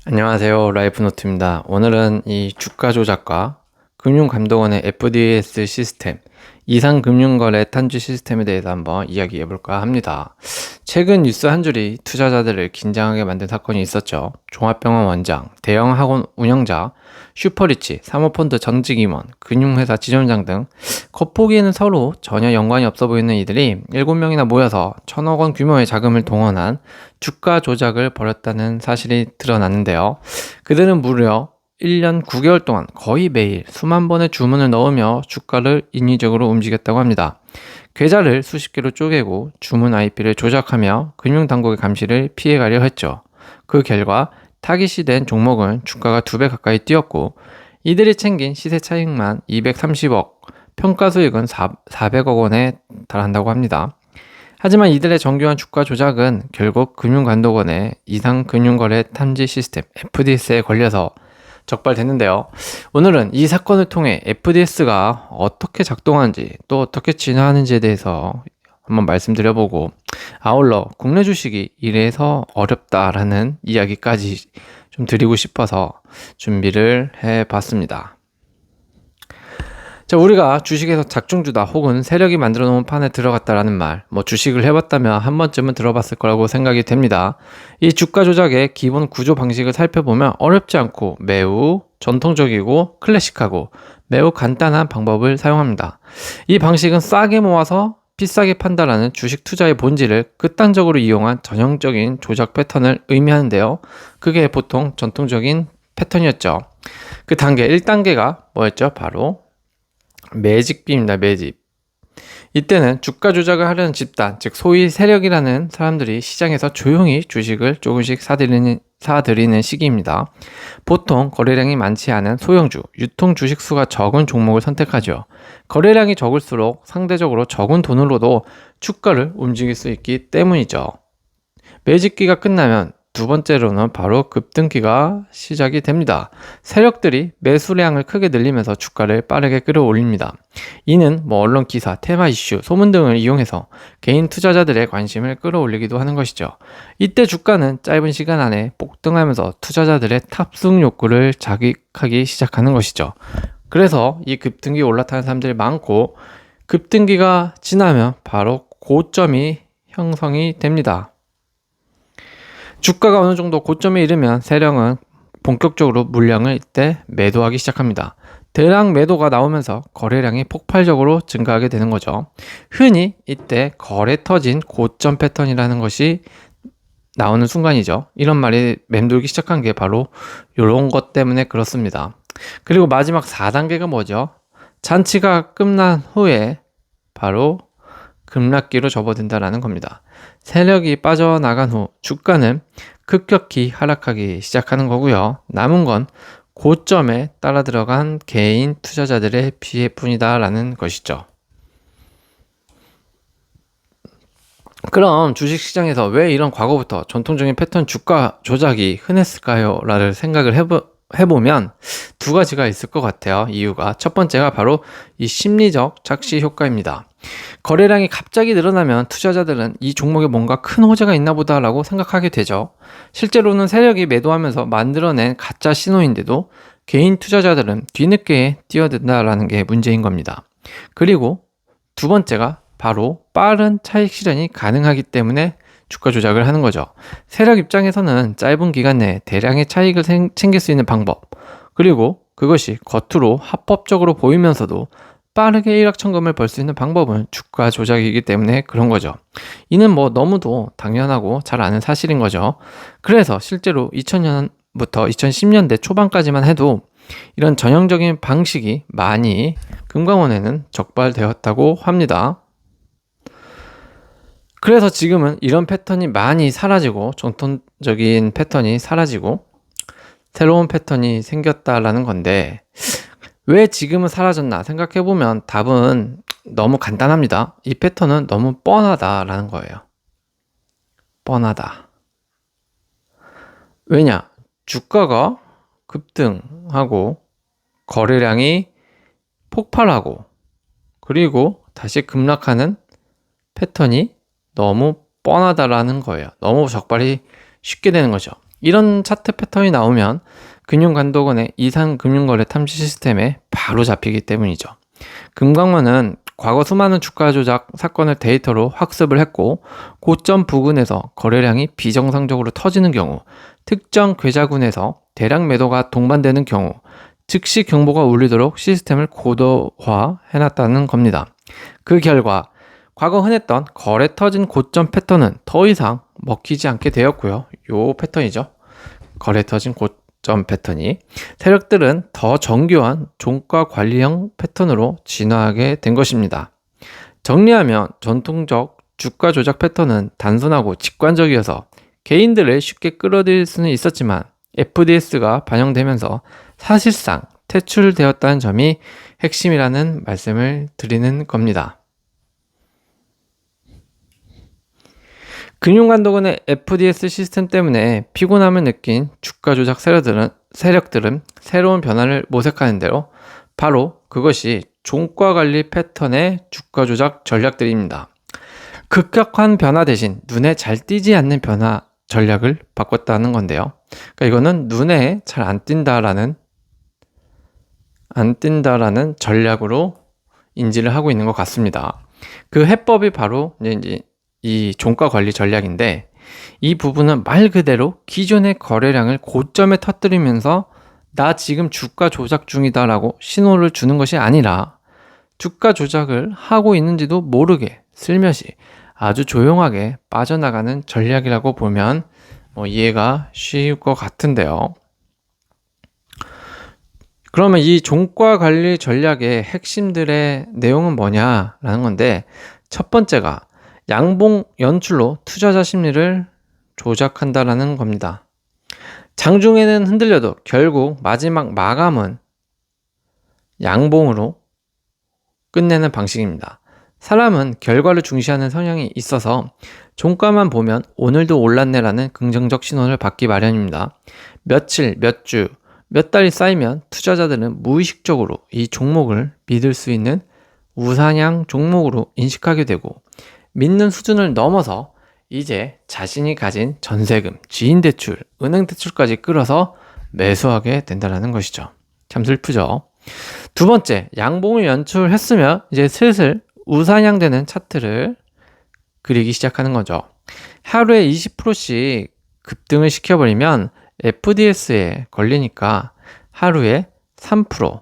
안녕하세요. 라이프노트입니다. 오늘은 이 주가 조작과 금융감독원의 FDS 시스템, 이상금융거래探知 시스템에 대해서 한번 이야기해 볼까 합니다. 최근 뉴스 한 줄이 투자자들을 긴장하게 만든 사건이 있었죠. 종합병원 원장, 대형 학원 운영자, 슈퍼리치, 사모펀드 전직 임원, 금융회사 지점장 등 겉보기에는 서로 전혀 연관이 없어 보이는 이들이 7명이나 모여서 1,000억 원 규모의 자금을 동원한 주가 조작을 벌였다는 사실이 드러났는데요. 그들은 무려 1년 9개월 동안 거의 매일 수만 번의 주문을 넣으며 주가를 인위적으로 움직였다고 합니다. 계좌를 수십 개로 쪼개고 주문 IP를 조작하며 금융당국의 감시를 피해가려 했죠. 그 결과 타깃이 된 종목은 주가가 2배 가까이 뛰었고 이들이 챙긴 시세 차익만 230억, 평가 수익은 400억 원에 달한다고 합니다. 하지만 이들의 정교한 주가 조작은 결국 금융감독원의 이상금융거래 탐지 시스템 FDS에 걸려서 적발됐는데요. 오늘은 이 사건을 통해 FDS가 어떻게 작동하는지 또 어떻게 진화하는지에 대해서 한번 말씀드려보고 아울러 국내 주식이 이래서 어렵다라는 이야기까지 좀 드리고 싶어서 준비를 해봤습니다. 자, 우리가 주식에서 작중주다 혹은 세력이 만들어 놓은 판에 들어갔다라는 말, 주식을 해봤다면 한 번쯤은 들어봤을 거라고 생각이 됩니다. 이 주가 조작의 기본 구조 방식을 살펴보면 어렵지 않고 매우 전통적이고 클래식하고 매우 간단한 방법을 사용합니다. 이 방식은 싸게 모아서 비싸게 판다라는 주식 투자의 본질을 극단적으로 이용한 전형적인 조작 패턴을 의미하는데요. 그게 보통 전통적인 패턴이었죠. 그 단계 1단계가 뭐였죠? 바로 매집비입니다. 매집. 이때는 주가 조작을 하려는 집단, 즉 소위 세력이라는 사람들이 시장에서 조용히 주식을 조금씩 사들이는 시기입니다. 보통 거래량이 많지 않은 소형주, 유통 주식 수가 적은 종목을 선택하죠. 거래량이 적을수록 상대적으로 적은 돈으로도 주가를 움직일 수 있기 때문이죠. 매집기가 끝나면 두 번째로는 바로 급등기가 시작이 됩니다. 세력들이 매수량을 크게 늘리면서 주가를 빠르게 끌어올립니다. 이는 언론 기사, 테마 이슈, 소문 등을 이용해서 개인 투자자들의 관심을 끌어올리기도 하는 것이죠. 이때 주가는 짧은 시간 안에 폭등하면서 투자자들의 탑승 욕구를 자극하기 시작하는 것이죠. 그래서 이 급등기 올라타는 사람들이 많고 급등기가 지나면 바로 고점이 형성이 됩니다. 주가가 어느 정도 고점에 이르면 세력은 본격적으로 물량을 이때 매도하기 시작합니다. 대량 매도가 나오면서 거래량이 폭발적으로 증가하게 되는 거죠. 흔히 이때 거래 터진 고점 패턴이라는 것이 나오는 순간이죠. 이런 말이 맴돌기 시작한 게 바로 이런 것 때문에 그렇습니다. 그리고 마지막 4단계가 뭐죠? 잔치가 끝난 후에 바로 급락기로 접어든다라는 겁니다. 세력이 빠져나간 후 주가는 급격히 하락하기 시작하는 거고요. 남은 건 고점에 따라 들어간 개인 투자자들의 피해뿐이다라는 것이죠. 그럼 주식시장에서 왜 이런 과거부터 전통적인 패턴 주가 조작이 흔했을까요? 라를 생각을 해보면 두 가지가 있을 것 같아요. 이유가 첫 번째가 바로 이 심리적 착시 효과입니다. 거래량이 갑자기 늘어나면 투자자들은 이 종목에 뭔가 큰 호재가 있나 보다라고 생각하게 되죠. 실제로는 세력이 매도하면서 만들어낸 가짜 신호인데도 개인 투자자들은 뒤늦게 뛰어든다라는 게 문제인 겁니다. 그리고 두 번째가 바로 빠른 차익 실현이 가능하기 때문에 주가 조작을 하는 거죠. 세력 입장에서는 짧은 기간 내에 대량의 차익을 챙길 수 있는 방법, 그리고 그것이 겉으로 합법적으로 보이면서도 빠르게 일확천금을 벌 수 있는 방법은 주가 조작이기 때문에 그런 거죠. 이는 너무도 당연하고 잘 아는 사실인 거죠. 그래서 실제로 2000년부터 2010년대 초반까지만 해도 이런 전형적인 방식이 많이 금감원에는 적발되었다고 합니다. 그래서 지금은 이런 패턴이 많이 사라지고 전통적인 패턴이 사라지고 새로운 패턴이 생겼다라는 건데 왜 지금은 사라졌나 생각해보면 답은 너무 간단합니다. 이 패턴은 너무 뻔하다라는 거예요. 뻔하다. 왜냐? 주가가 급등하고 거래량이 폭발하고 그리고 다시 급락하는 패턴이 너무 뻔하다라는 거예요. 너무 적발이 쉽게 되는 거죠. 이런 차트 패턴이 나오면 금융감독원의 이상금융거래 탐지 시스템에 바로 잡히기 때문이죠. 금감원은 과거 수많은 주가 조작 사건을 데이터로 학습을 했고, 고점 부근에서 거래량이 비정상적으로 터지는 경우, 특정 계좌군에서 대량 매도가 동반되는 경우 즉시 경보가 울리도록 시스템을 고도화해놨다는 겁니다. 그 결과 과거 흔했던 거래 터진 고점 패턴은 더 이상 먹히지 않게 되었고요. 요 패턴이죠. 거래 터진 고점 패턴이 세력들은 더 정교한 종가 관리형 패턴으로 진화하게 된 것입니다. 정리하면 전통적 주가 조작 패턴은 단순하고 직관적이어서 개인들을 쉽게 끌어들일 수는 있었지만 FDS가 반영되면서 사실상 퇴출되었다는 점이 핵심이라는 말씀을 드리는 겁니다. 금융감독원의 FDS 시스템 때문에 피곤함을 느낀 주가 조작 세력들은 새로운 변화를 모색하는 대로 바로 그것이 종가 관리 패턴의 주가 조작 전략들입니다. 급격한 변화 대신 눈에 잘 띄지 않는 변화 전략을 바꿨다는 건데요. 그러니까 이거는 눈에 잘 안 띈다라는 전략으로 인지를 하고 있는 것 같습니다. 그 해법이 바로 이제 이 종가 관리 전략인데, 이 부분은 말 그대로 기존의 거래량을 고점에 터뜨리면서 나 지금 주가 조작 중이다라고 신호를 주는 것이 아니라 주가 조작을 하고 있는지도 모르게 슬며시 아주 조용하게 빠져나가는 전략이라고 보면 이해가 쉬울 것 같은데요. 그러면 이 종가 관리 전략의 핵심들의 내용은 뭐냐라는 건데, 첫 번째가 양봉 연출로 투자자 심리를 조작한다라는 겁니다. 장중에는 흔들려도 결국 마지막 마감은 양봉으로 끝내는 방식입니다. 사람은 결과를 중시하는 성향이 있어서 종가만 보면 오늘도 올랐네라는 긍정적 신호를 받기 마련입니다. 며칠, 몇 주, 몇 달이 쌓이면 투자자들은 무의식적으로 이 종목을 믿을 수 있는 우상향 종목으로 인식하게 되고, 믿는 수준을 넘어서 이제 자신이 가진 전세금, 지인대출, 은행대출까지 끌어서 매수하게 된다는 것이죠. 참 슬프죠. 두 번째, 양봉을 연출했으면 이제 슬슬 우상향되는 차트를 그리기 시작하는 거죠. 하루에 20%씩 급등을 시켜버리면 FDS에 걸리니까 하루에 3%,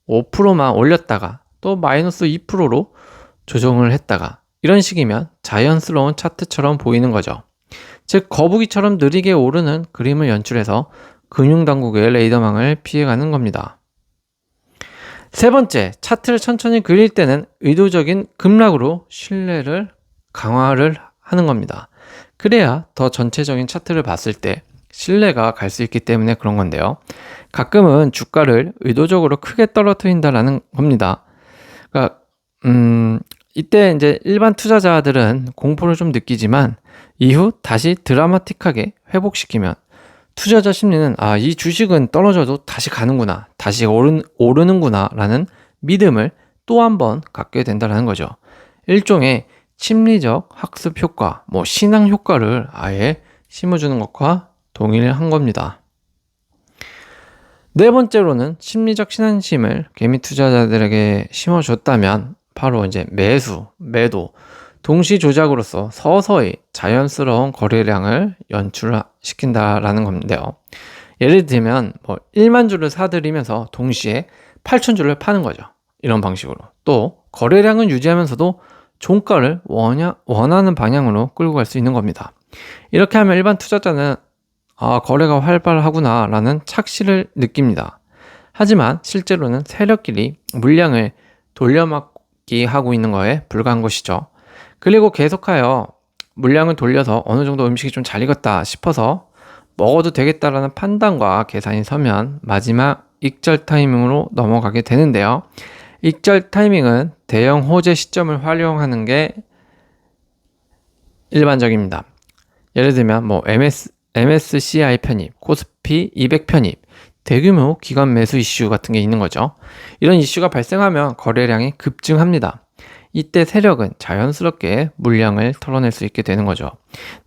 5%만 올렸다가 또 마이너스 2%로 조정을 했다가, 이런 식이면 자연스러운 차트처럼 보이는 거죠. 즉 거북이처럼 느리게 오르는 그림을 연출해서 금융당국의 레이더망을 피해가는 겁니다. 세 번째, 차트를 천천히 그릴 때는 의도적인 급락으로 신뢰를 강화를 하는 겁니다. 그래야 더 전체적인 차트를 봤을 때 신뢰가 갈 수 있기 때문에 그런 건데요. 가끔은 주가를 의도적으로 크게 떨어뜨린다라는 겁니다. 그러니까 이때 이제 일반 투자자들은 공포를 좀 느끼지만 이후 다시 드라마틱하게 회복시키면 투자자 심리는 이 주식은 떨어져도 다시 가는구나, 다시 오르는구나 라는 믿음을 또 한 번 갖게 된다는 거죠. 일종의 심리적 학습 효과, 신앙 효과를 아예 심어주는 것과 동일한 겁니다. 네 번째로는 심리적 신앙심을 개미 투자자들에게 심어줬다면 바로 이제 매수, 매도, 동시 조작으로서 서서히 자연스러운 거래량을 연출시킨다라는 건데요. 예를 들면 1만 주를 사들이면서 동시에 8천 주를 파는 거죠. 이런 방식으로. 또 거래량을 유지하면서도 종가를 원하는 방향으로 끌고 갈 수 있는 겁니다. 이렇게 하면 일반 투자자는 거래가 활발하구나 라는 착시를 느낍니다. 하지만 실제로는 세력끼리 물량을 돌려막기 하고 있는 거에 불과한 것이죠. 그리고 계속하여 물량을 돌려서 어느 정도 음식이 좀 잘 익었다 싶어서 먹어도 되겠다라는 판단과 계산이 서면 마지막 익절 타이밍으로 넘어가게 되는데요. 익절 타이밍은 대형 호재 시점을 활용하는 게 일반적입니다. 예를 들면 MSCI 편입, 코스피 200 편입, 대규모 기관 매수 이슈 같은 게 있는 거죠. 이런 이슈가 발생하면 거래량이 급증합니다. 이때 세력은 자연스럽게 물량을 털어낼 수 있게 되는 거죠.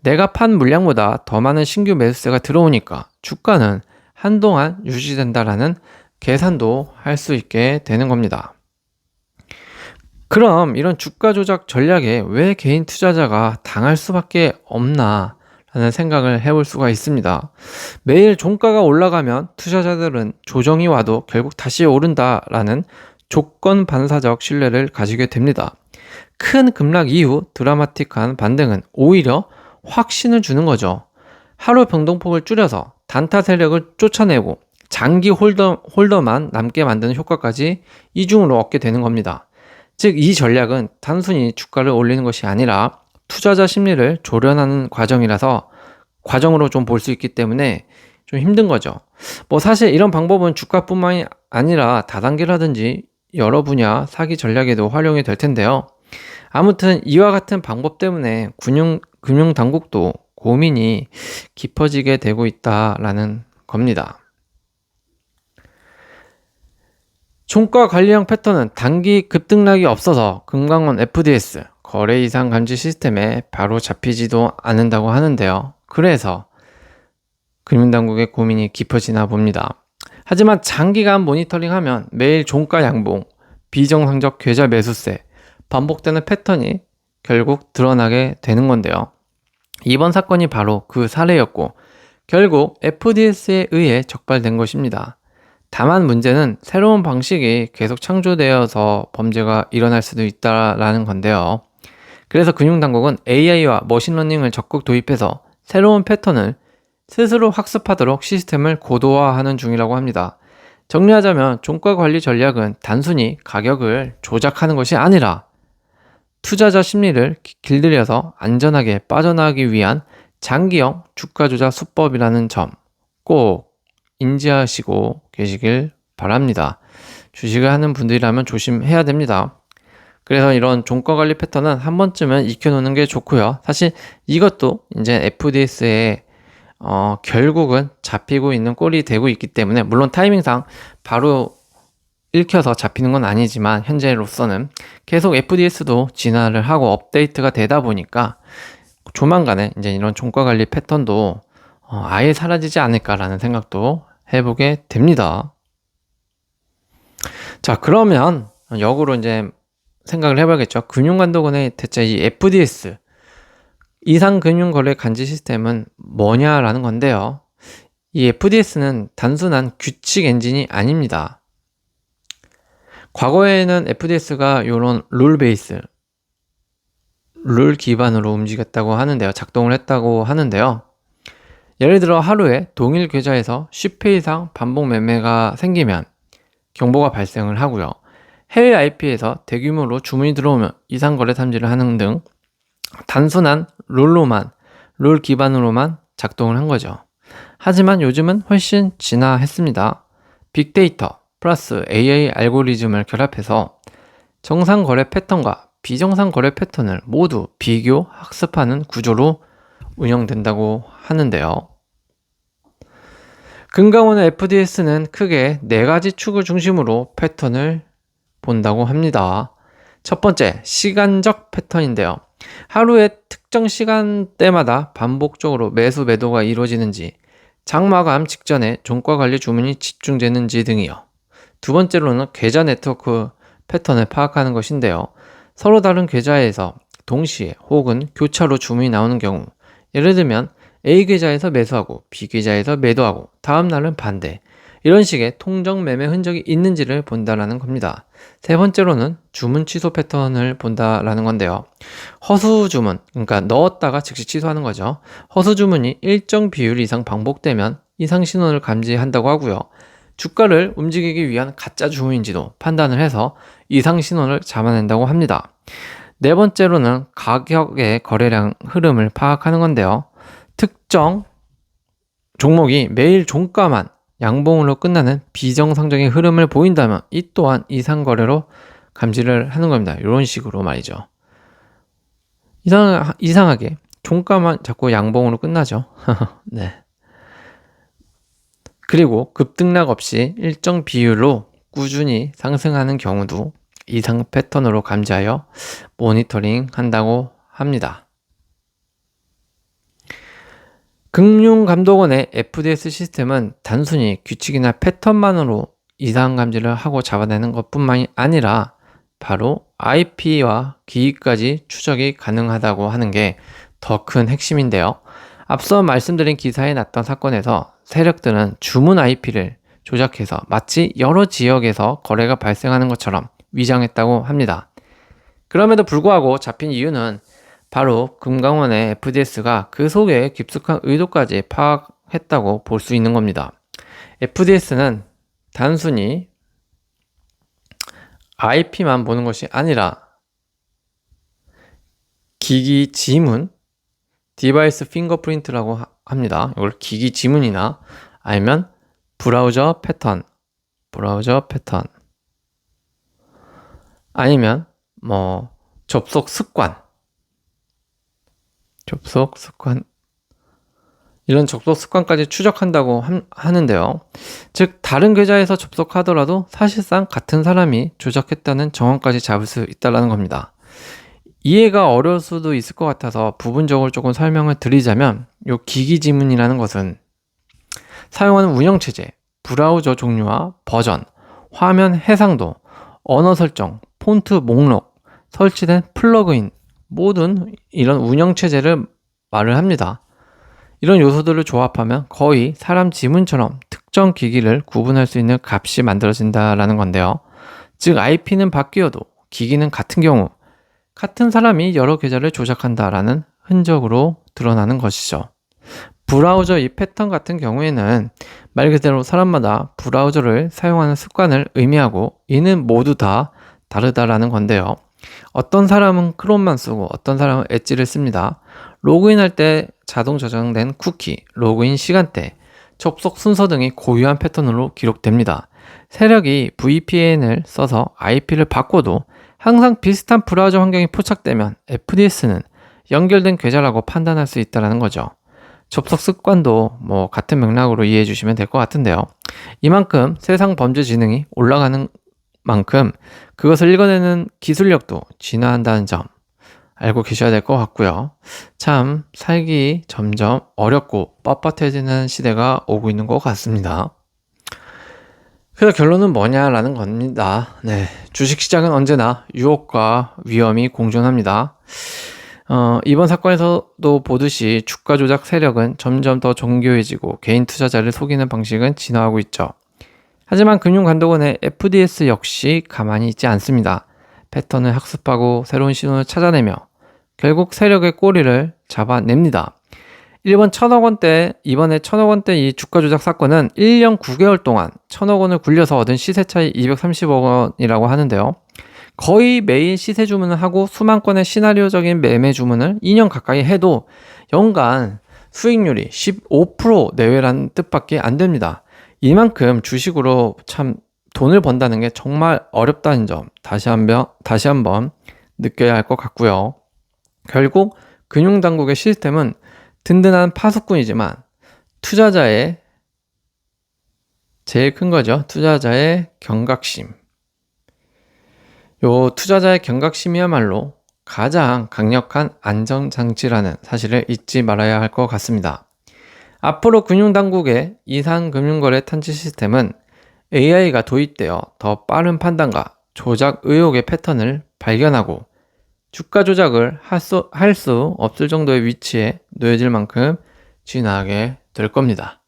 내가 판 물량보다 더 많은 신규 매수세가 들어오니까 주가는 한동안 유지된다라는 계산도 할 수 있게 되는 겁니다. 그럼 이런 주가 조작 전략에 왜 개인 투자자가 당할 수밖에 없나 라는 생각을 해볼 수가 있습니다. 매일 종가가 올라가면 투자자들은 조정이 와도 결국 다시 오른다라는 조건 반사적 신뢰를 가지게 됩니다. 큰 급락 이후 드라마틱한 반등은 오히려 확신을 주는 거죠. 하루 변동폭을 줄여서 단타 세력을 쫓아내고 장기 홀더만 남게 만드는 효과까지 이중으로 얻게 되는 겁니다. 즉, 이 전략은 단순히 주가를 올리는 것이 아니라 투자자 심리를 조련하는 과정으로 좀 볼 수 있기 때문에 좀 힘든 거죠. 사실 이런 방법은 주가뿐만이 아니라 다단계라든지 여러 분야 사기 전략에도 활용이 될 텐데요. 아무튼 이와 같은 방법 때문에 금융당국도 고민이 깊어지게 되고 있다라는 겁니다. 종가 관리형 패턴은 단기 급등락이 없어서 금강원 FDS 거래 이상 감지 시스템에 바로 잡히지도 않는다고 하는데요. 그래서 금융당국의 고민이 깊어지나 봅니다. 하지만 장기간 모니터링하면 매일 종가 양봉, 비정상적 계좌 매수세, 반복되는 패턴이 결국 드러나게 되는 건데요. 이번 사건이 바로 그 사례였고 결국 FDS에 의해 적발된 것입니다. 다만 문제는 새로운 방식이 계속 창조되어서 범죄가 일어날 수도 있다라는 건데요. 그래서 금융당국은 AI와 머신러닝을 적극 도입해서 새로운 패턴을 스스로 학습하도록 시스템을 고도화하는 중이라고 합니다. 정리하자면 종가 관리 전략은 단순히 가격을 조작하는 것이 아니라 투자자 심리를 길들여서 안전하게 빠져나가기 위한 장기형 주가 조작 수법이라는 점 꼭 인지하시고 계시길 바랍니다. 주식을 하는 분들이라면 조심해야 됩니다. 그래서 이런 종가 관리 패턴은 한 번쯤은 익혀놓는 게 좋고요. 사실 이것도 이제 FDS에 결국은 잡히고 있는 꼴이 되고 있기 때문에 물론 타이밍상 바로 읽혀서 잡히는 건 아니지만 현재로서는 계속 FDS도 진화를 하고 업데이트가 되다 보니까 조만간에 이제 이런 종가 관리 패턴도 아예 사라지지 않을까라는 생각도 해보게 됩니다. 자, 그러면 역으로 이제 생각을 해봐야겠죠. 금융감독원의 대체 이 FDS 이상금융거래 감지 시스템은 뭐냐라는 건데요. 이 FDS는 단순한 규칙 엔진이 아닙니다. 과거에는 FDS가 이런 룰 베이스, 룰 기반으로 움직였다고 하는데요. 작동을 했다고 하는데요. 예를 들어 하루에 동일 계좌에서 10회 이상 반복 매매가 생기면 경보가 발생을 하고요. 해외 IP에서 대규모로 주문이 들어오면 이상거래 탐지를 하는 등 단순한 룰 기반으로만 작동을 한 거죠. 하지만 요즘은 훨씬 진화했습니다. 빅데이터 플러스 AI 알고리즘을 결합해서 정상 거래 패턴과 비정상 거래 패턴을 모두 비교 학습하는 구조로 운영된다고 하는데요. 금강원의 FDS는 크게 4가지 축을 중심으로 패턴을 본다고 합니다. 첫 번째, 시간적 패턴인데요. 하루의 특정 시간대마다 반복적으로 매수 매도가 이루어지는지, 장마감 직전에 종가 관리 주문이 집중되는지 등이요. 두 번째로는 계좌 네트워크 패턴을 파악하는 것인데요. 서로 다른 계좌에서 동시에 혹은 교차로 주문이 나오는 경우, 예를 들면 A 계좌에서 매수하고 B 계좌에서 매도하고 다음 날은 반대, 이런 식의 통정 매매 흔적이 있는지를 본다라는 겁니다. 세 번째로는 주문 취소 패턴을 본다라는 건데요. 허수 주문, 그러니까 넣었다가 즉시 취소하는 거죠. 허수 주문이 일정 비율 이상 반복되면 이상 신호를 감지한다고 하고요. 주가를 움직이기 위한 가짜 주문인지도 판단을 해서 이상 신호를 잡아낸다고 합니다. 네 번째로는 가격의 거래량 흐름을 파악하는 건데요. 특정 종목이 매일 종가만 양봉으로 끝나는 비정상적인 흐름을 보인다면 이 또한 이상 거래로 감지를 하는 겁니다. 이런 식으로 말이죠. 이상하게 종가만 자꾸 양봉으로 끝나죠. 네. 그리고 급등락 없이 일정 비율로 꾸준히 상승하는 경우도 이상 패턴으로 감지하여 모니터링 한다고 합니다. 금융감독원의 FDS 시스템은 단순히 규칙이나 패턴만으로 이상 감지를 하고 잡아내는 것뿐만이 아니라 바로 IP와 기기까지 추적이 가능하다고 하는 게 더 큰 핵심인데요. 앞서 말씀드린 기사에 났던 사건에서 세력들은 주문 IP를 조작해서 마치 여러 지역에서 거래가 발생하는 것처럼 위장했다고 합니다. 그럼에도 불구하고 잡힌 이유는 바로 금감원의 FDS가 그 속에 깊숙한 의도까지 파악했다고 볼 수 있는 겁니다. FDS는 단순히 IP만 보는 것이 아니라 기기 지문, 디바이스 핑거프린트라고 합니다. 이걸 기기 지문이나 아니면 브라우저 패턴 아니면 접속 습관 이런 접속 습관까지 추적한다고 하는데요. 즉 다른 계좌에서 접속하더라도 사실상 같은 사람이 조작했다는 정황까지 잡을 수 있다는 겁니다. 이해가 어려울 수도 있을 것 같아서 부분적으로 조금 설명을 드리자면 이 기기 지문이라는 것은 사용하는 운영체제, 브라우저 종류와 버전, 화면 해상도, 언어 설정, 폰트 목록, 설치된 플러그인 모든 이런 운영체제를 말을 합니다. 이런 요소들을 조합하면 거의 사람 지문처럼 특정 기기를 구분할 수 있는 값이 만들어진다는 건데요. 즉 IP는 바뀌어도 기기는 같은 경우 같은 사람이 여러 계좌를 조작한다라는 흔적으로 드러나는 것이죠. 브라우저 이 패턴 같은 경우에는 말 그대로 사람마다 브라우저를 사용하는 습관을 의미하고 이는 모두 다 다르다라는 건데요. 어떤 사람은 크롬만 쓰고 어떤 사람은 엣지를 씁니다. 로그인할 때 자동 저장된 쿠키, 로그인 시간대, 접속 순서 등이 고유한 패턴으로 기록됩니다. 세력이 VPN을 써서 IP를 바꿔도 항상 비슷한 브라우저 환경이 포착되면 FDS는 연결된 계좌라고 판단할 수 있다는 거죠. 접속 습관도 같은 맥락으로 이해해 주시면 될 것 같은데요. 이만큼 세상 범죄 지능이 올라가는 만큼 그것을 읽어내는 기술력도 진화한다는 점 알고 계셔야 될 것 같고요. 참 살기 점점 어렵고 뻣뻣해지는 시대가 오고 있는 것 같습니다. 그래서 결론은 뭐냐라는 겁니다. 주식시장은 언제나 유혹과 위험이 공존합니다. 이번 사건에서도 보듯이 주가 조작 세력은 점점 더 정교해지고 개인 투자자를 속이는 방식은 진화하고 있죠. 하지만 금융감독원의 FDS 역시 가만히 있지 않습니다. 패턴을 학습하고 새로운 신호를 찾아내며 결국 세력의 꼬리를 잡아냅니다. 이번에 1,000억 원대 이 주가 조작 사건은 1년 9개월 동안 1,000억 원을 굴려서 얻은 시세 차이 230억 원이라고 하는데요. 거의 매일 시세 주문을 하고 수만 건의 시나리오적인 매매 주문을 2년 가까이 해도 연간 수익률이 15% 내외라는 뜻밖에 안 됩니다. 이만큼 주식으로 참 돈을 번다는 게 정말 어렵다는 점 다시 한번 느껴야 할 것 같고요. 결국 금융당국의 시스템은 든든한 파수꾼이지만 투자자의 제일 큰 거죠. 투자자의 경각심. 요 투자자의 경각심이야말로 가장 강력한 안전장치라는 사실을 잊지 말아야 할 것 같습니다. 앞으로 금융당국의 이상금융거래探知 시스템은 AI가 도입되어 더 빠른 판단과 조작 의혹의 패턴을 발견하고 주가 조작을 할 수 없을 정도의 위치에 놓여질 만큼 진화하게 될 겁니다.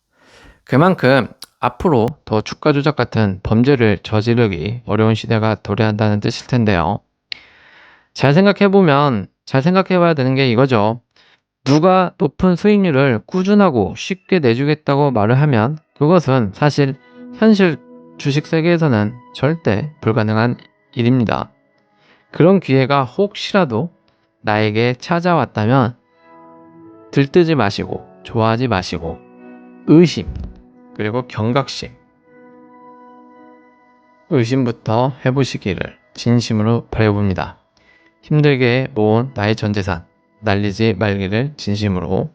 그만큼 앞으로 더 주가 조작 같은 범죄를 저지르기 어려운 시대가 도래한다는 뜻일 텐데요. 잘 생각해봐야 되는 게 이거죠. 누가 높은 수익률을 꾸준하고 쉽게 내주겠다고 말을 하면 그것은 사실 현실 주식 세계에서는 절대 불가능한 일입니다. 그런 기회가 혹시라도 나에게 찾아왔다면 들뜨지 마시고 좋아하지 마시고 의심 그리고 경각심 의심부터 해보시기를 진심으로 바라봅니다. 힘들게 모은 나의 전재산 날리지 말기를 진심으로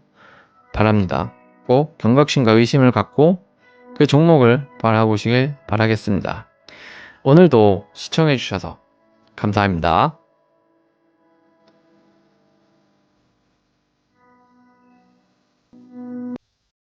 바랍니다. 꼭 경각심과 의심을 갖고 그 종목을 바라보시길 바라겠습니다. 오늘도 시청해 주셔서 감사합니다.